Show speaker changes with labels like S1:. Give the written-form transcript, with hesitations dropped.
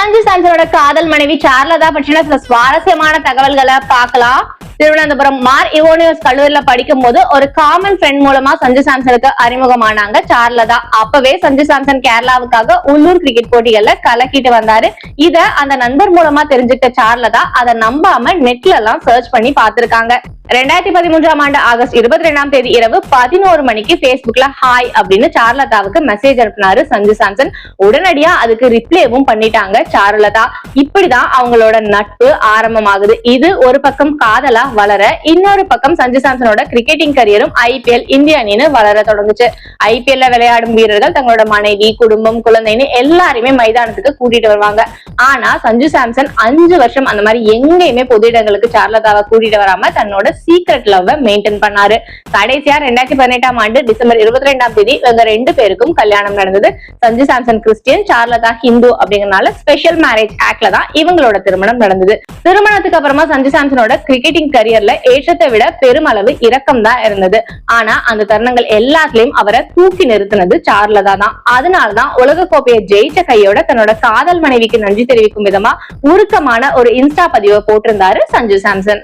S1: சஞ்சு சாம்சனோட காதல் மனைவி சார்லதா பற்றின சில சுவாரஸ்யமான தகவல்களை பார்க்கலாம். திருவனந்தபுரம் மார் இவோனியஸ் கல்லூரியில படிக்கும் போது ஒரு காமன் ஃப்ரெண்ட் மூலமா சஞ்சு சாம்சனுக்கு அறிமுகமானாங்க சார்லதா. அப்பவே சஞ்சு சாம்சன் கேரளாவுக்காக உள்ளூர் கிரிக்கெட் போட்டிகள்ல கலக்கிட்டு வந்தாரு. இத அந்த நண்பர் மூலமா தெரிஞ்சுக்கிட்ட சார்லதா அதை நம்பாம நெட்ல எல்லாம் சர்ச் பண்ணி பாத்துருக்காங்க. 2013 ஆகஸ்ட் 22 இரவு 11 மணிக்கு Facebookல ஹாய் அப்படின்னு சார்லதாவுக்கு மெசேஜ் அனுப்பினாரு சஞ்சு சாம்சன். உடனடியா அதுக்கு ரிப்ளேவும் பண்ணிட்டாங்க சார்லதா. இப்படிதான் அவங்களோட நட்பு ஆரம்பமாகுது. இது ஒரு பக்கம் காதலா வளர, இன்னொரு பக்கம் சஞ்சு சாம்சனோட கிரிக்கெட்டிங் கரியரும் IPL இந்திய அணின்னு வளர தொடங்குச்சு. IPL விளையாடும் வீரர்கள் தங்களோட மனைவி, குடும்பம், குழந்தைன்னு எல்லாருமே மைதானத்துக்கு கூட்டிட்டு வருவாங்க. ஆனா சஞ்சு சாம்சன் 5 வருஷம் அந்த மாதிரி எங்கேயுமே பொது இடங்களுக்கு சார்லதாவை கூட்டிட்டு வராம தன்னோட சீக்ரெட் லவ் மெயின்டைன் பண்ணாரு. கடைசியா 2018 டிசம்பர் 22 இவங்க 2 பேருக்கும் கல்யாணம் நடந்தது. சஞ்சு சாம்சன் கிறிஸ்டியன், சார்லதா ஹிந்து அப்படிங்கறனால ஸ்பெஷல் மேரேஜ் ஆக்ட்ல தான் இவங்களோட திருமணம் நடந்தது. திருமணத்துக்கு அப்புறமா சஞ்சு சாம்சனோட கிரிக்கெட்டிங் கரியர்ல ஏற்றத்தை விட பெருமளவு இரக்கம் தான் இருந்தது. ஆனா அந்த தருணங்கள் எல்லாத்துலயும் அவரை தூக்கி நிறுத்தினது சார்லதா தான். அதனாலதான் உலக கோப்பையை ஜெயிச்ச கையோட தன்னோட காதல் மனைவிக்கு நன்றி தெரிவிக்கும் விதமா உருக்கமான ஒரு இன்ஸ்டா பதிவை போட்டிருந்தாரு சஞ்சு சாம்சன்.